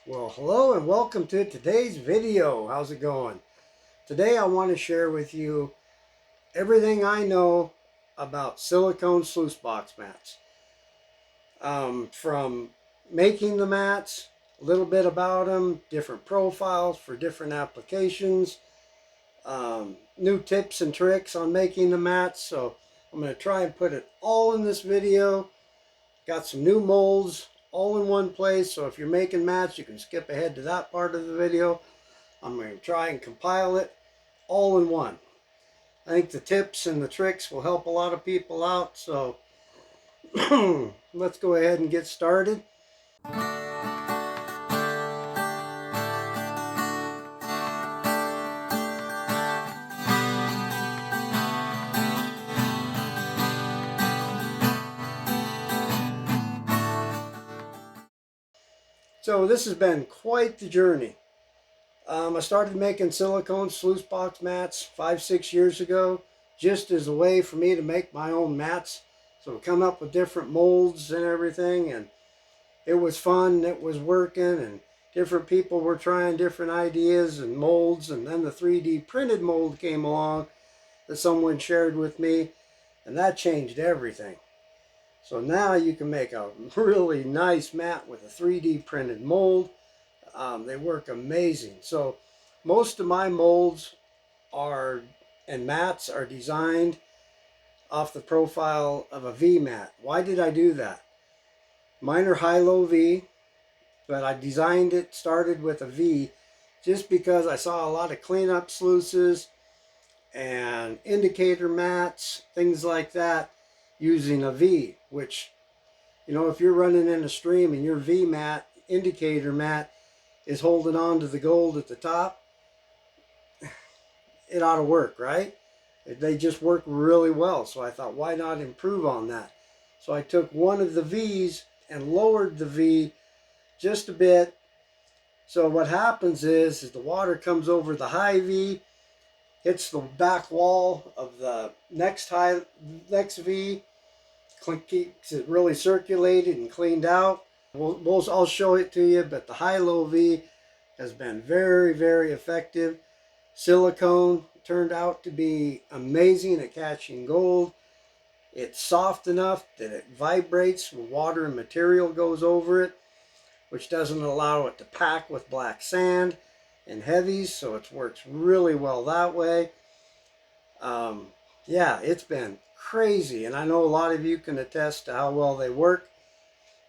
Well, hello and welcome to today's video. How's it going? Today I want to share with you everything I know about silicone sluice box mats. From making the mats, a little bit about them, different profiles for different applications, new tips and tricks on making the mats. So I'm going to try and put it all in this video. Got some new molds all in one place, so if you're making mats, you can skip ahead to that part of the video. I'm going to try and compile it all in one. I think the tips and the tricks will help a lot of people out, so let's go ahead and get started. So this has been quite the journey. I started making silicone sluice box mats 5-6 years ago, just as a way for me to make my own mats. So come up with different molds and everything, and it was fun, it was working, and different people were trying different ideas and molds, and then the 3D printed mold came along that someone shared with me, and that changed everything. So now you can make a really nice mat with a 3D printed mold. They work amazing. So most of my molds and mats are designed off the profile of a V mat. Why did I do that? Mine are high-low V, but I designed it, started with a V, just because I saw a lot of cleanup sluices and indicator mats, things like that, using a V, which, you know, if you're running in a stream and your V mat, indicator mat, is holding on to the gold at the top, it ought to work, right? They just work really well. So I thought, why not improve on that? So I took one of the V's and lowered the V just a bit. So what happens is the water comes over the high V, hits the back wall of the next V, keeps it really circulated and cleaned out. I'll show it to you, but the high-low V has been very, very effective. Silicone turned out to be amazing at catching gold. It's soft enough that it vibrates when water and material goes over it, which doesn't allow it to pack with black sand and heavies, so it works really well that way. Yeah, it's been crazy, and I know a lot of you can attest to how well they work.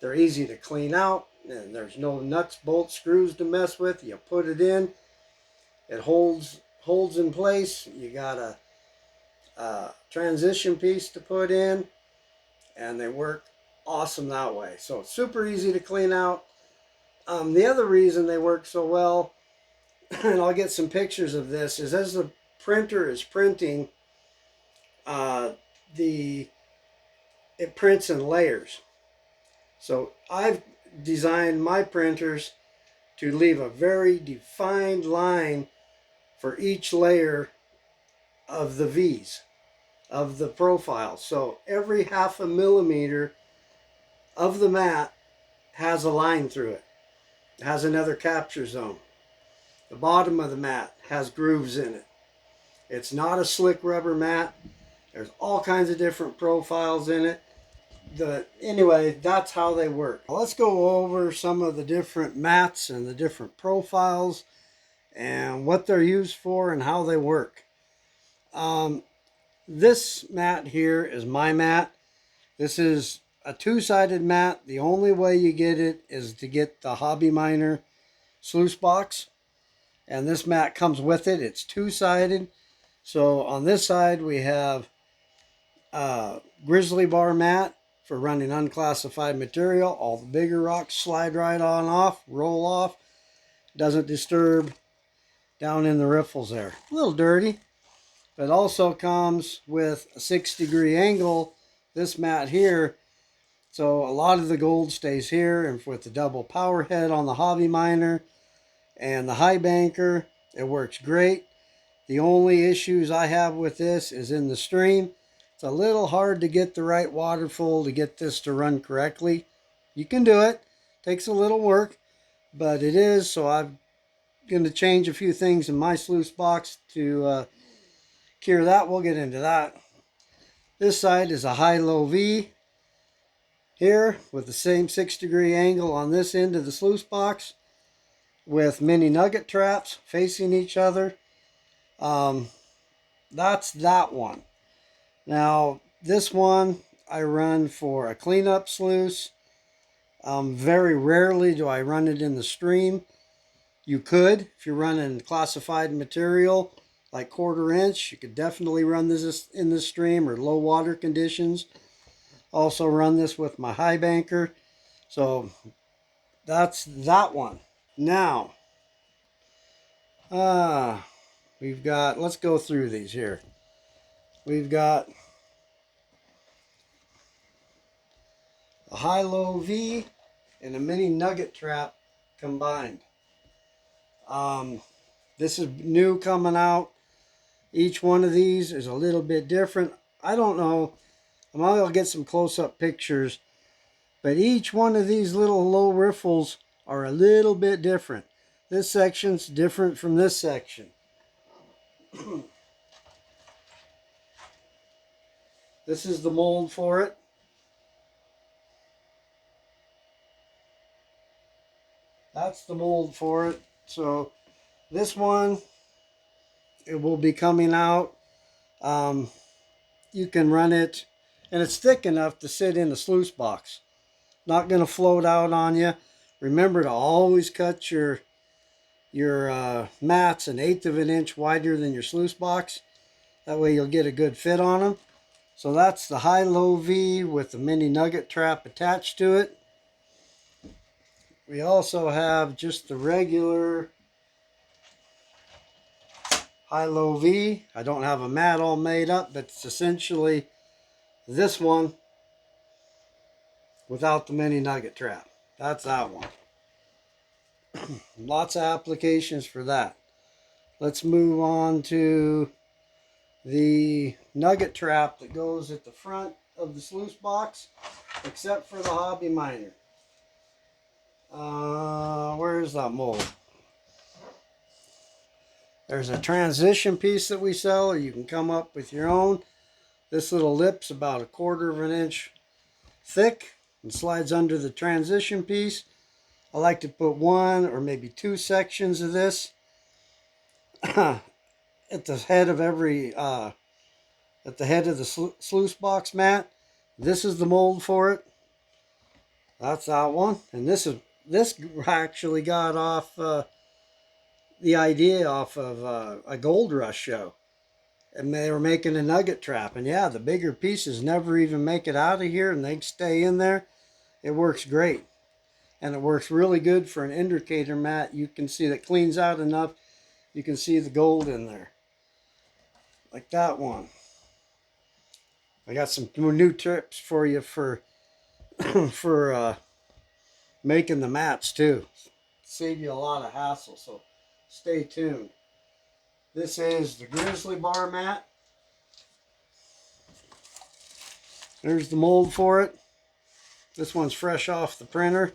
They're easy to clean out, and there's no nuts, bolts, screws to mess with. You put it in, it holds in place. You got a transition piece to put in, and they work awesome that way. So it's super easy to clean out. The other reason they work so well, and I'll get some pictures of this, is as the printer is printing, it prints in layers. So I've designed my printers to leave a very defined line for each layer of the V's, of the profile. So every 1/2 millimeter of the mat has a line through it. It has another capture zone. The bottom of the mat has grooves in it. It's not a slick rubber mat. There's all kinds of different profiles in it. Anyway, that's how they work. Let's go over some of the different mats and the different profiles and what they're used for and how they work. This mat here is my mat. This is a two-sided mat. The only way you get it is to get the Hobby Miner sluice box, and this mat comes with it. It's two-sided. So on this side we have a grizzly bar mat for running unclassified material. All the bigger rocks slide right on off, roll off. Doesn't disturb down in the riffles there. A little dirty, but also comes with a 6-degree angle, this mat here. So a lot of the gold stays here, and with the double power head on the Hobby Miner and the high banker, it works great. The only issues I have with this is in the stream. It's a little hard to get the right water flow to get this to run correctly. You can do it. Takes a little work, but it is, so I'm going to change a few things in my sluice box to cure that. We'll get into that. This side is a high-low V here with the same 6-degree angle on this end of the sluice box with mini nugget traps facing each other. That's that one. Now, this one I run for a cleanup sluice. Very rarely do I run it in the stream. You could, if you're running classified material like 1/4 inch, you could definitely run this in the stream or low water conditions. Also run this with my high banker. So that's that one. Now, we've got, let's go through these here. We've got a high-low V and a mini nugget trap combined. This is new coming out. Each one of these is a little bit different. I don't know. I'll get some close-up pictures. But each one of these little low riffles are a little bit different. This section's different from this section. This is the mold for it. That's the mold for it. So this one, it will be coming out. You can run it, and it's thick enough to sit in the sluice box. Not going to float out on you. Remember to always cut your mats 1/8 of an inch wider than your sluice box. That way you'll get a good fit on them. So that's the high-low V with the mini nugget trap attached to it. We also have just the regular high-low V. I don't have a mat all made up, but it's essentially this one without the mini nugget trap. That's that one. Lots of applications for that. Let's move on to the nugget trap that goes at the front of the sluice box, except for the hobby miner. Where is that mold? There's a transition piece that we sell, or you can come up with your own. This little lip's about 1/4 of an inch thick and slides under the transition piece. I like to put 1 or maybe 2 sections of this at the head of the sluice box mat. This is the mold for it. That's that one. And this actually got off the idea off of a Gold Rush show. And they were making a nugget trap. And yeah, the bigger pieces never even make it out of here, and they stay in there. It works great. And it works really good for an indicator mat. You can see that cleans out enough. You can see the gold in there. Like that one. I got some new tips for you for making the mats too. Save you a lot of hassle, so stay tuned. This is the grizzly bar mat. There's the mold for it. This one's fresh off the printer.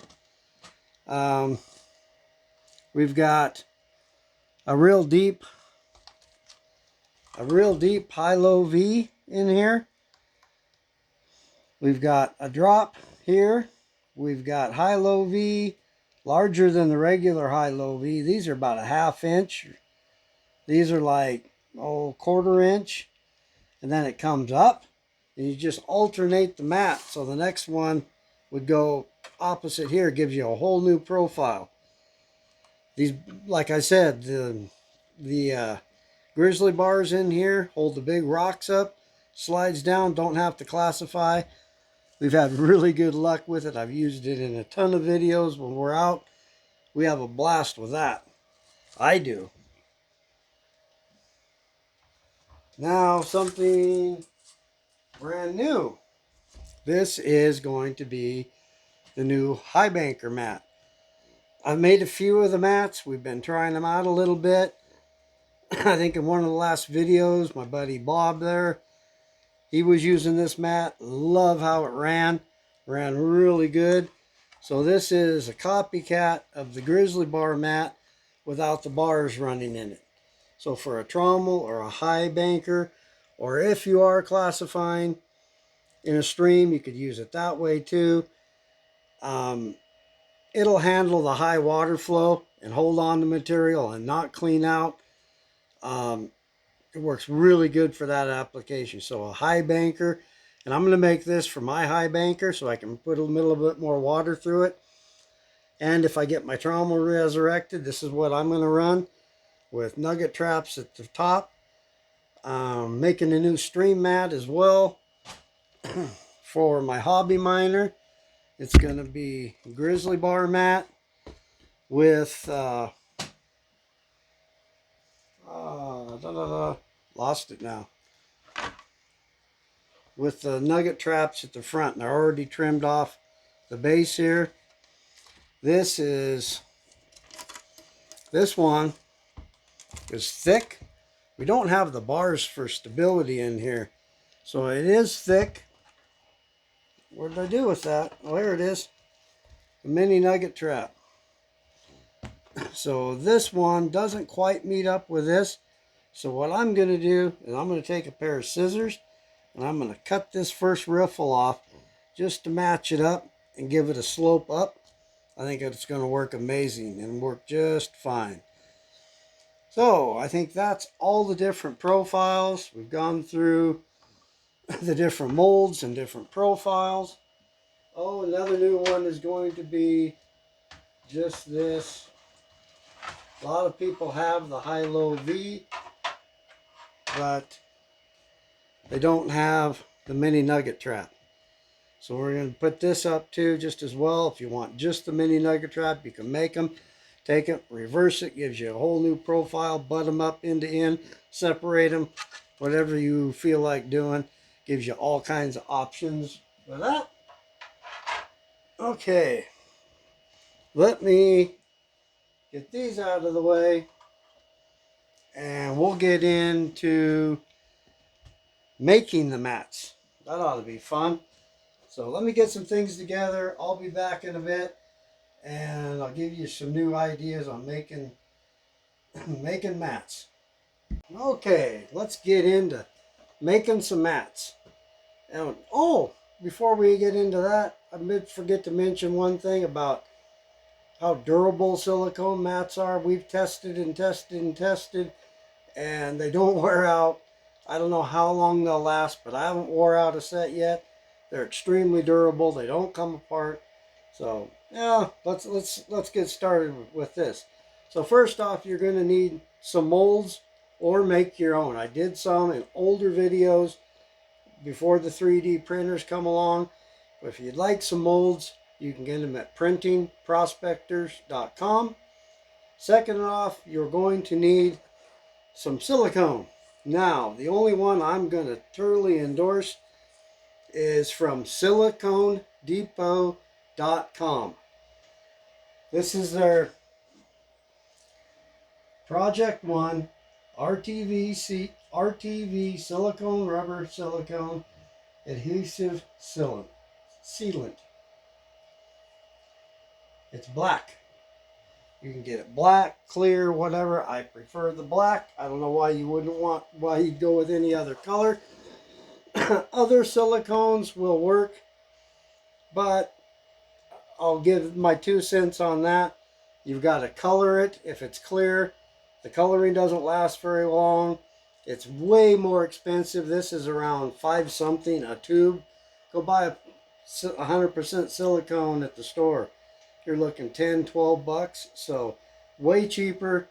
We've got a real deep high-low V in here. We've got a drop here. We've got high-low V, larger than the regular high-low V. These are about 1/2 inch. These are like, 1/4 inch. And then it comes up, and you just alternate the mat. So the next one would go opposite here, gives you a whole new profile. These, like I said, the grizzly bars in here hold the big rocks up, slides down, don't have to classify. We've had really good luck with it. I've used it in a ton of videos. When we're out, we have a blast with that. I do. Now, something brand new. This is going to be the new high banker mat. I've made a few of the mats. We've been trying them out a little bit. I think in one of the last videos, my buddy Bob there, he was using this mat. Love how it ran. Ran really good. So this is a copycat of the grizzly bar mat without the bars running in it. So for a trommel or a high banker, or if you are classifying in a stream, you could use it that way too. It'll handle the high water flow and hold on to material and not clean out. It works really good for that application. So a high banker, and I'm going to make this for my high banker so I can put a little bit more water through it. And if I get my trommel resurrected, this is what I'm going to run with nugget traps at the top. Making a new stream mat as well for my hobby miner. It's going to be grizzly bar mat with lost it now. With the nugget traps at the front, and they're already trimmed off the base here. This one is thick. We don't have the bars for stability in here, so it is thick. What did I do with that? Oh, here it is. The mini nugget trap. So this one doesn't quite meet up with this. So what I'm going to do is I'm going to take a pair of scissors and I'm going to cut this first riffle off just to match it up and give it a slope up. I think it's going to work amazing and work just fine. So I think that's all the different profiles. We've gone through the different molds and different profiles. Oh, another new one is going to be just this. A lot of people have the high-low V, but they don't have the mini nugget trap. So we're going to put this up too just as well. If you want just the mini nugget trap, you can make them. Take it, reverse it, gives you a whole new profile, butt them up end to end, separate them, whatever you feel like doing. Gives you all kinds of options for that. Okay, let me get these out of the way and we'll get into making the mats. That ought to be fun. So let me get some things together. I'll be back in a bit and I'll give you some new ideas on making mats. Okay, let's get into making some mats. And oh, before we get into that, I did forget to mention one thing about how durable silicone mats are. We've tested and tested and tested, and they don't wear out. I don't know how long they'll last, but I haven't wore out a set yet. They're extremely durable. They don't come apart. So yeah, let's get started with this. So first off, you're going to need some molds or make your own. I did some in older videos before the 3D printers come along. But if you'd like some molds, you can get them at printingprospectors.com. Second off, you're going to need some silicone. Now, the only one I'm going to thoroughly endorse is from siliconedepot.com. This is their Project 1 RTV silicone rubber silicone adhesive sealant. It's black. You can get it black, clear, whatever. I prefer the black. I don't know why you'd go with any other color. Other silicones will work, but I'll give my 2 cents on that. You've got to color it if it's clear. The coloring doesn't last very long. It's way more expensive. This is around 5 something a tube. Go buy a 100% silicone at the store. You're looking 10, 12 bucks. So way cheaper.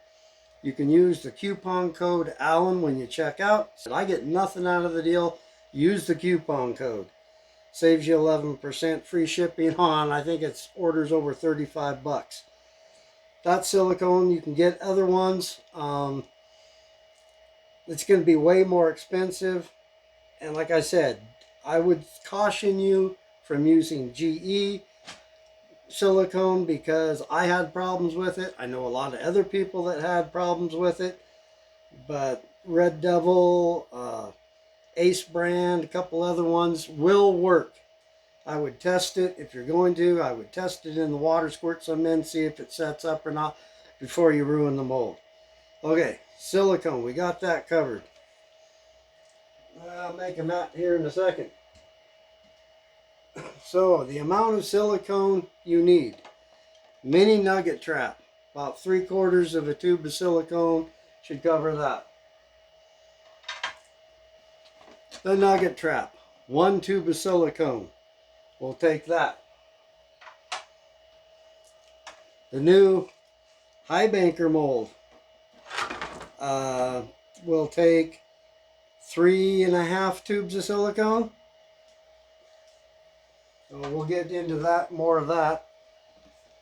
You can use the coupon code Allen when you check out. I get nothing out of the deal. Use the coupon code. Saves you 11% free shipping on, I think it's orders over 35 bucks. That's silicone. You can get other ones. It's going to be way more expensive. And like I said, I would caution you from using GE silicone because I had problems with it. I know a lot of other people that had problems with it. But Red Devil, Ace brand, a couple other ones will work. I would test it. If you're going to, I would test it in the water, squirt some in, see if it sets up or not before you ruin the mold. Okay, silicone, we got that covered. I'll make a mat here in a second. So the amount of silicone you need. Mini nugget trap, about 3/4 of a tube of silicone should cover that. The nugget trap, 1 tube of silicone, we'll take that. The new high banker mold, we'll take 3.5 tubes of silicone. So we'll get into that, more of that.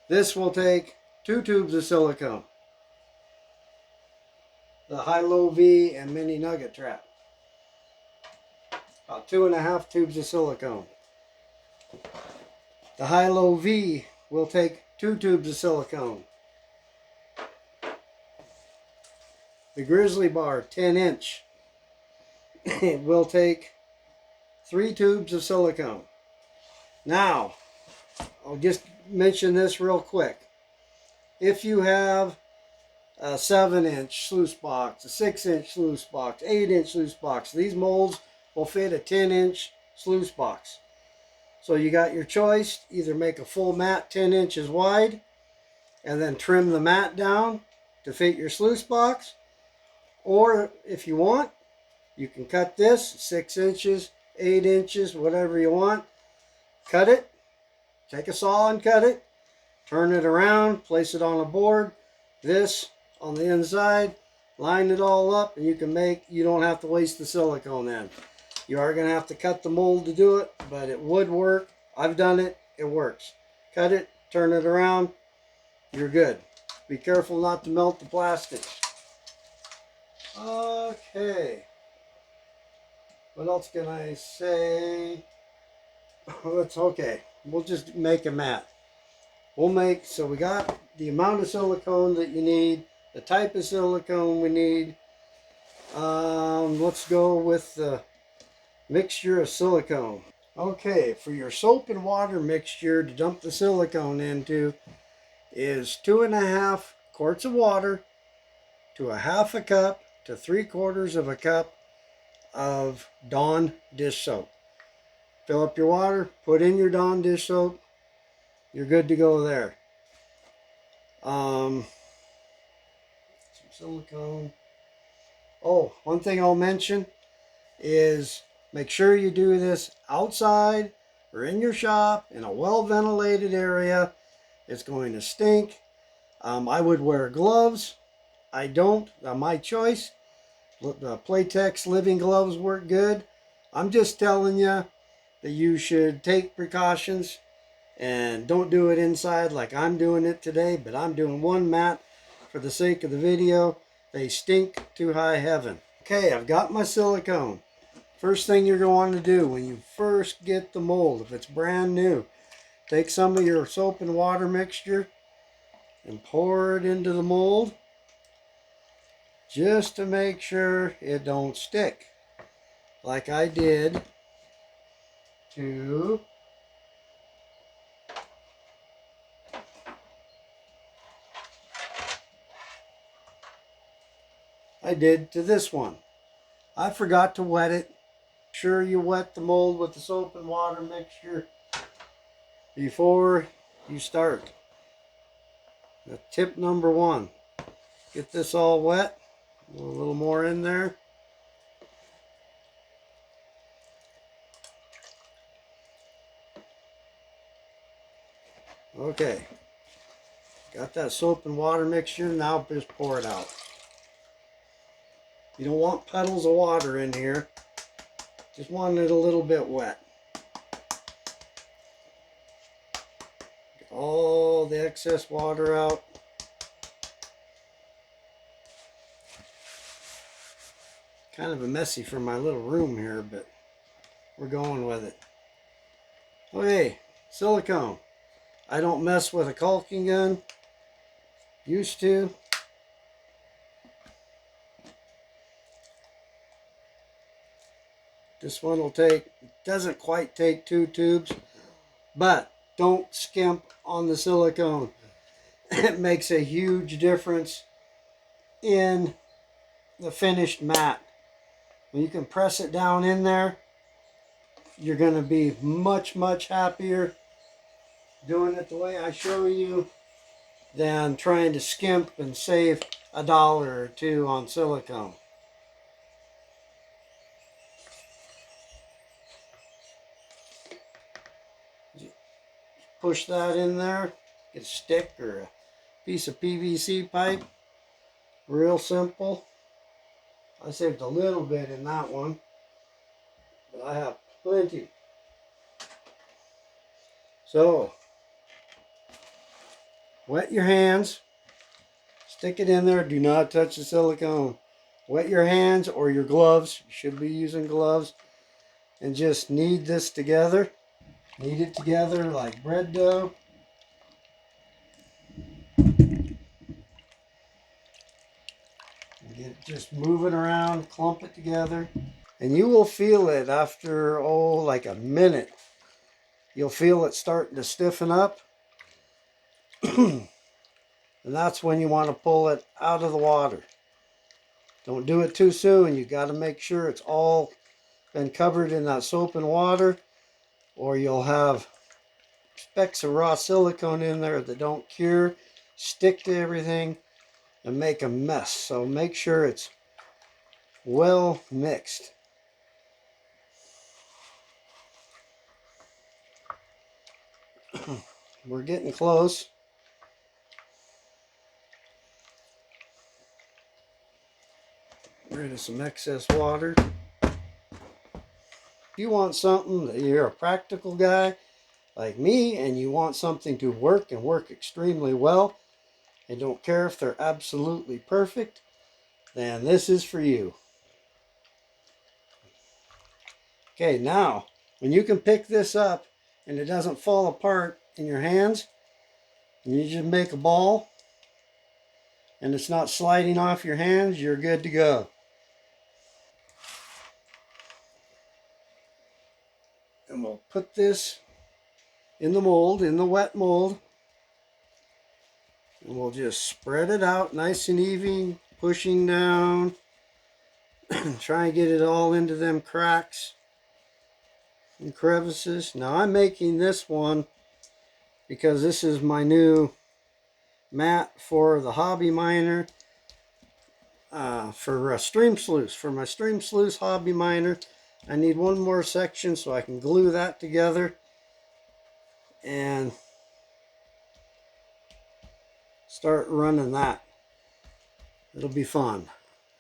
This will take 2 tubes of silicone. The high-low V and mini nugget trap. About 2.5 tubes of silicone. The high-low V will take 2 tubes of silicone. The grizzly bar 10-inch will take 3 tubes of silicone. Now, I'll just mention this real quick. If you have a 7-inch sluice box, a 6-inch sluice box, 8-inch sluice box, these molds will fit a 10-inch sluice box. So you got your choice. Either make a full mat 10 inches wide and then trim the mat down to fit your sluice box. Or if you want, you can cut this 6 inches, 8 inches, whatever you want. Cut it, take a saw and cut it, turn it around, place it on a board, this on the inside, line it all up, and you don't have to waste the silicone then. You are going to have to cut the mold to do it, but it would work. I've done it, it works. Cut it, turn it around, you're good. Be careful not to melt the plastic. Okay. What else can I say? It's okay. We'll just make a mat. So we got the amount of silicone that you need, the type of silicone we need. Let's go with the mixture of silicone. Okay, for your soap and water mixture to dump the silicone into is 2.5 quarts of water to 1/2 cup to 3/4 of a cup of Dawn dish soap. Fill up your water, put in your Dawn dish soap, you're good to go there. Some silicone. Oh, one thing I'll mention is make sure you do this outside or in your shop in a well-ventilated area. It's going to stink. I would wear gloves. I don't. My choice. The Playtex living gloves work good. I'm just telling you that you should take precautions and don't do it inside like I'm doing it today, but I'm doing one mat for the sake of the video. They stink to high heaven. Okay, I've got my silicone. First thing you're going to do when you first get the mold, if it's brand new, take some of your soap and water mixture and pour it into the mold just to make sure it don't stick. Like I did to this one. I forgot to wet it. Sure you wet the mold with the soap and water mixture before you start. Tip number 1. Get this all wet. A little more in there. Okay. Got that soap and water mixture. Now just pour it out. You don't want puddles of water in here. Just want it a little bit wet. Get all the excess water out. Kind of a messy for my little room here, but we're going with it. Okay, silicone. I don't mess with a caulking gun. Used to. This one will take, doesn't quite take 2 tubes. But don't skimp on the silicone. It makes a huge difference in the finished mat. When you can press it down in there, you're going to be much, much happier doing it the way I show you than trying to skimp and save $1 or $2 on silicone. Push that in there, get a stick or a piece of PVC pipe. Real simple. I saved a little bit in that one, but I have plenty. So, wet your hands, stick it in there, do not touch the silicone. Wet your hands or your gloves, you should be using gloves, and just knead this together. Knead it together like bread dough. Just move it around, clump it together. And you will feel it after, like a minute. You'll feel it starting to stiffen up. And that's when you want to pull it out of the water. Don't do it too soon. You got to make sure it's all been covered in that soap and water, or you'll have specks of raw silicone in there that don't cure, stick to everything, and make a mess. So make sure it's well mixed. We're getting close. Rid of some excess water. If you want something that you're a practical guy like me and you want something to work and work extremely well and don't care if they're absolutely perfect, then this is for you. Okay, now when you can pick this up and it doesn't fall apart in your hands, and you just make a ball and it's not sliding off your hands, you're good to go. And we'll put this in the mold, in the wet mold, and we'll just spread it out nice and even, pushing down. Try and get it all into them cracks and crevices. Now I'm making this one because this is my new mat for the hobby miner, for a stream sluice. For my stream sluice hobby miner, I need one more section so I can glue that together and start running that. It'll be fun.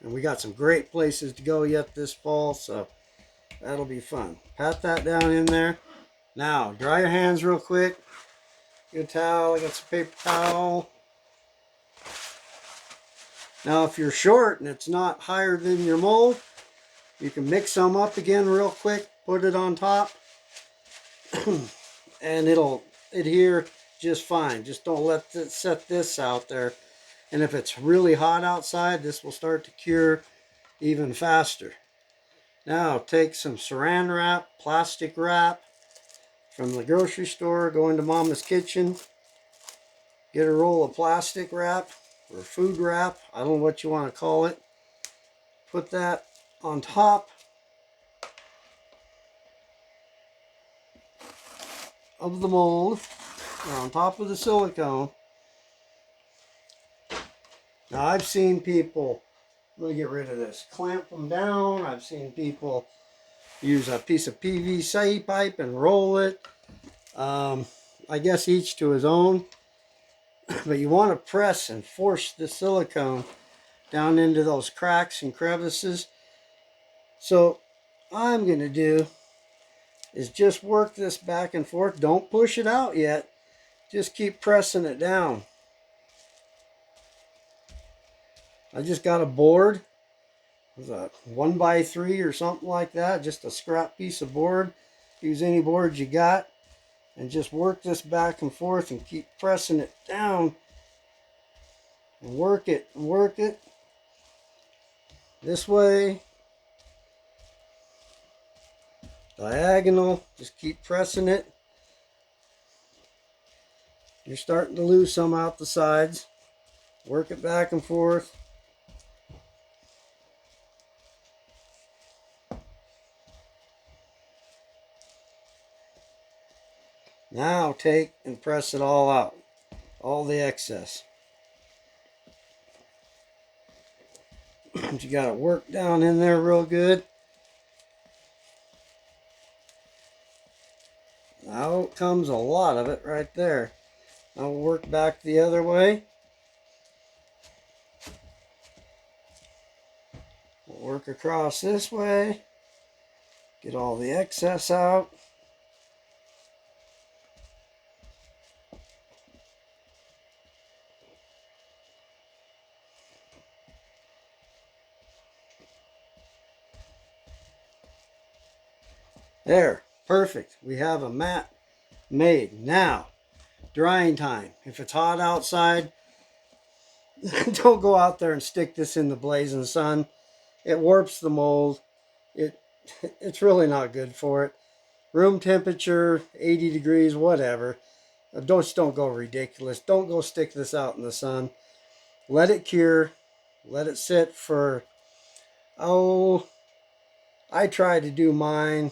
And we got some great places to go yet this fall, so that'll be fun. Pat that down in there. Now, dry your hands real quick. Get a towel. I got some paper towel. Now, if you're short and it's not higher than your mold, you can mix some up again real quick. Put it on top. And it'll adhere just fine. Just don't set this out there. And if it's really hot outside, this will start to cure even faster. Now take some saran wrap, plastic wrap from the grocery store, go into Mama's kitchen, get a roll of plastic wrap or food wrap, I don't know what you want to call it. Put that on top of the mold, or on top of the silicone. Now I've seen people, let me get rid of this, clamp them down. I've seen people use a piece of PVC pipe and roll it. I guess each to his own. But you want to press and force the silicone down into those cracks and crevices. So I'm going to do is just work this back and forth. Don't push it out yet. Just keep pressing it down. I just got a board. It was a 1x3 or something like that. Just a scrap piece of board. Use any board you got. And just work this back and forth and keep pressing it down. And work it, work it. This way. Diagonal. Just keep pressing it. You're starting to lose some out the sides. Work it back and forth. Now take and press it all out, all the excess. You got to work down in there real good. Out comes a lot of it right there. Now we'll work back the other way. We'll work across this way. Get all the excess out. There, perfect. We have a mat made. Now, drying time. If it's hot outside, don't go out there and stick this in the blazing sun. It warps the mold. It's really not good for it. Room temperature, 80 degrees, whatever. Just don't go ridiculous. Don't go stick this out in the sun. Let it cure. Let it sit for, I try to do mine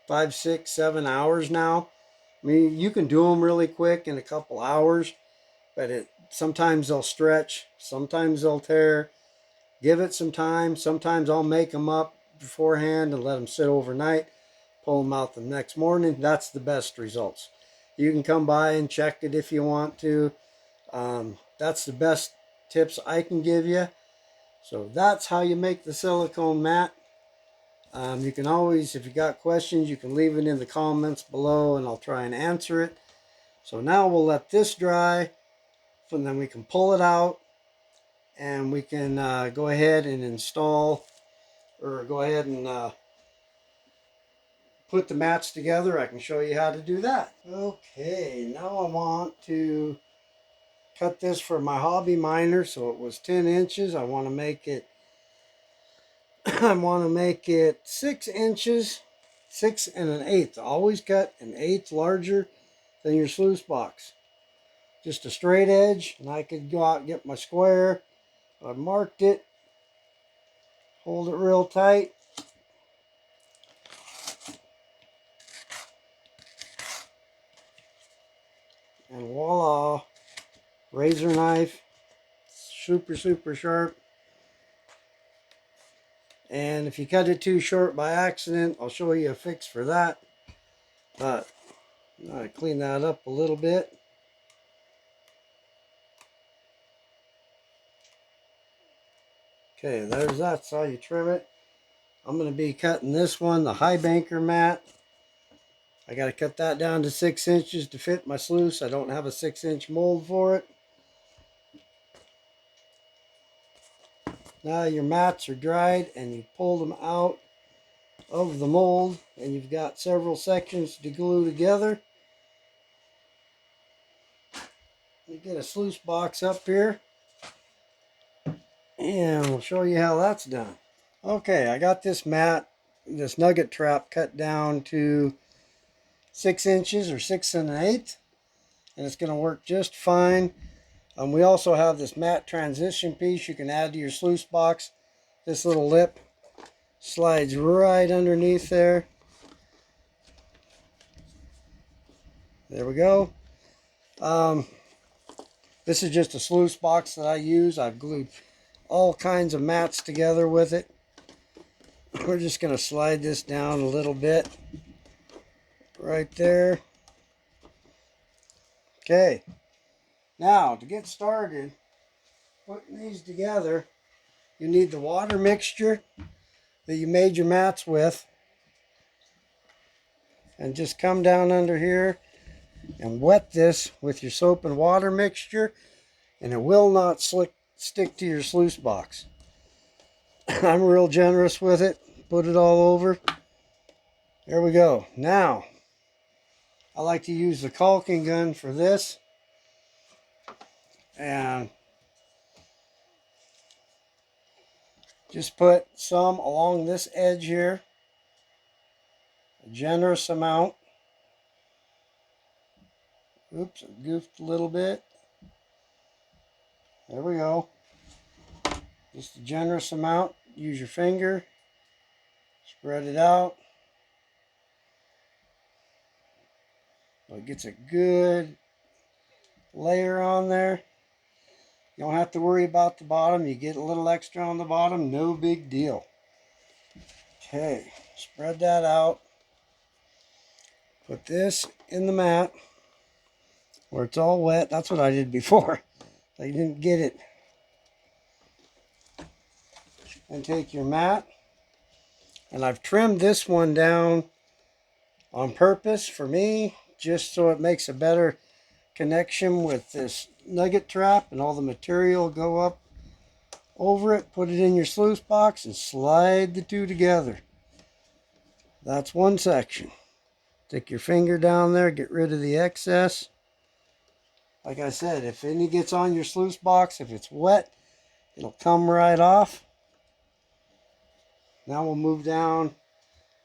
5, 6, 7 hours now. I mean, you can do them really quick in a couple hours, but sometimes they'll stretch, sometimes they'll tear. Give it some time. Sometimes I'll make them up beforehand and let them sit overnight, pull them out the next morning. That's the best results. You can come by and check it if you want to. That's the best tips I can give you. So that's how you make the silicone mat. You can always, if you got questions, you can leave it in the comments below and I'll try and answer it. So now we'll let this dry, and then we can pull it out and we can go ahead and install, or go ahead and put the mats together. I can show you how to do that. Okay, now I want to cut this for my hobby miner. So it was 10 inches. I want to make it 6 inches, 6 1/8. Always cut 1/8 larger than your sluice box. Just a straight edge, and I could go out and get my square. I marked it, hold it real tight. And voila, razor knife, super, super sharp. And if you cut it too short by accident, I'll show you a fix for that. But I clean that up a little bit. Okay, that's how you trim it. I'm going to be cutting this one, the high banker mat. I got to cut that down to 6 inches to fit my sluice. I don't have a 6-inch mold for it. Now your mats are dried and you pull them out of the mold and you've got several sections to glue together. You get a sluice box up here and we'll show you how that's done. Okay, I got this mat, this nugget trap, cut down to 6 inches or 6 1/8, and it's going to work just fine. We also have this mat transition piece you can add to your sluice box. This little lip slides right underneath there. There we go. This is just a sluice box that I use. I've glued all kinds of mats together with it. We're just going to slide this down a little bit right there. Okay, now to get started putting these together, you need the water mixture that you made your mats with, and just come down under here and wet this with your soap and water mixture, and it will not stick to your sluice box. I'm real generous with it. Put it all over. There we go. Now, I like to use the caulking gun for this. And just put some along this edge here. A generous amount. Oops, I goofed a little bit. There we go. Just a generous amount. Use your finger. Spread it out. So it gets a good layer on there. You don't have to worry about the bottom. You get a little extra on the bottom, no big deal. Okay, spread that out. Put this in the mat where it's all wet. That's what I did before. I didn't get it. And take your mat. And I've trimmed this one down on purpose for me, just so it makes a better connection with this nugget trap, and all the material go up over it. Put it in your sluice box and slide the two together. That's one section. Stick your finger down there, get rid of the excess. Like I said, if any gets on your sluice box, if it's wet, it'll come right off. Now we'll move down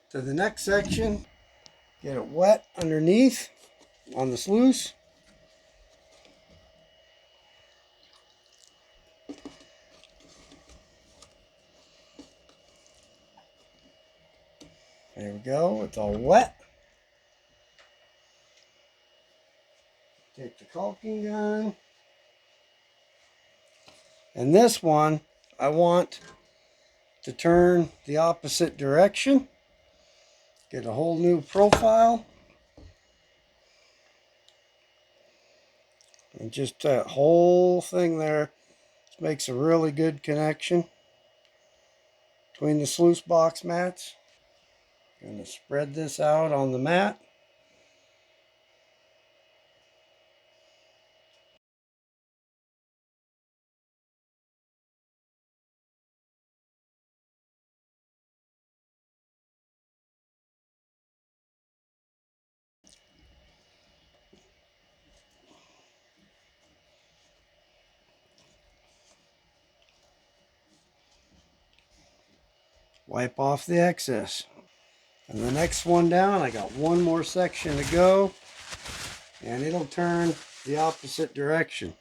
to the next section. Get it wet underneath on the sluice. There we go, it's all wet. Take the caulking gun. And this one, I want to turn the opposite direction. Get a whole new profile. And just that whole thing there just makes a really good connection between the sluice box mats. I'm going to spread this out on the mat. Wipe off the excess. And the next one down, I got one more section to go, and it'll turn the opposite direction.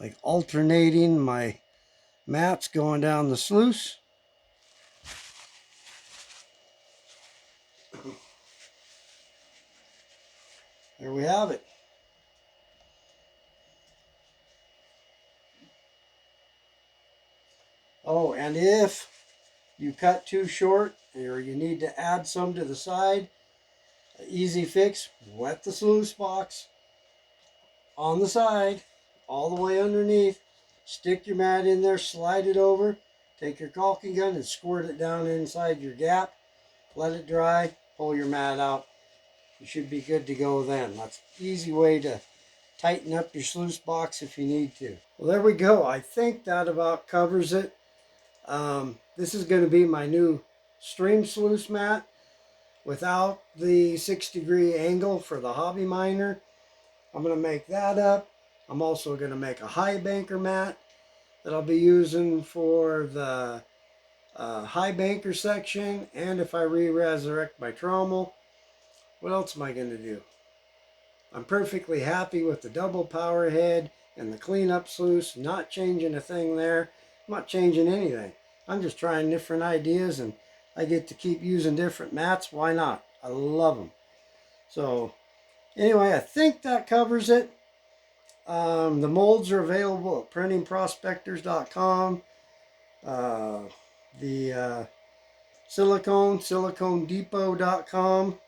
Like alternating my mats going down the sluice. There we have it. Oh, and if you cut too short or you need to add some to the side, easy fix, wet the sluice box on the side, all the way underneath, stick your mat in there, slide it over, take your caulking gun and squirt it down inside your gap, let it dry, pull your mat out. You should be good to go then. That's an easy way to tighten up your sluice box if you need to. Well, there we go. I think that about covers it. This is going to be my new stream sluice mat without the 6-degree angle for the hobby miner. I'm going to make that up. I'm also going to make a high banker mat that I'll be using for the high banker section, and if I re-resurrect my trommel. What else am I going to do? I'm perfectly happy with the double power head and the cleanup sluice, not changing a thing there. I'm not changing anything. I'm just trying different ideas, and I get to keep using different mats. Why not? I love them. So anyway, I think that covers it. The molds are available at printingprospectors.com. The siliconedepot.com.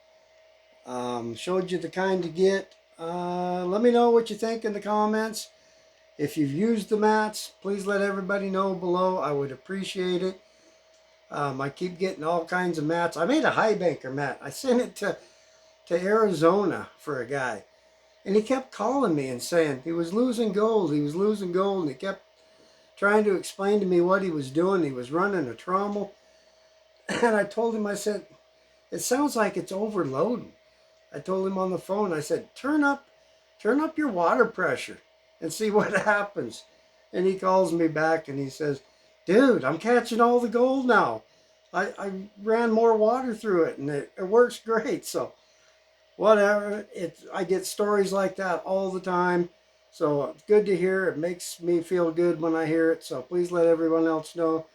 Showed you the kind to get. Let me know what you think in the comments. If you've used the mats, please let everybody know below. I would appreciate it. I keep getting all kinds of mats. I made a high banker mat. I sent it to Arizona for a guy. And he kept calling me and saying he was losing gold. He was losing gold. And he kept trying to explain to me what he was doing. He was running a trommel. And I told him, I said, it sounds like it's overloading. I told him on the phone, I said, turn up your water pressure and see what happens. And he calls me back and he says, dude, I'm catching all the gold now. I ran more water through it and it works great. So whatever. I get stories like that all the time. So it's good to hear. It makes me feel good when I hear it. So please let everyone else know.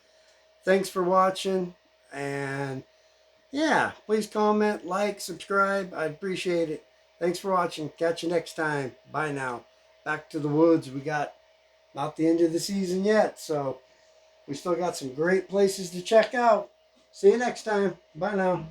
Thanks for watching. And yeah, please comment, like, subscribe. I'd appreciate it. Thanks for watching. Catch you next time. Bye now. Back to the woods. We got not the end of the season yet. So we still got some great places to check out. See you next time. Bye now.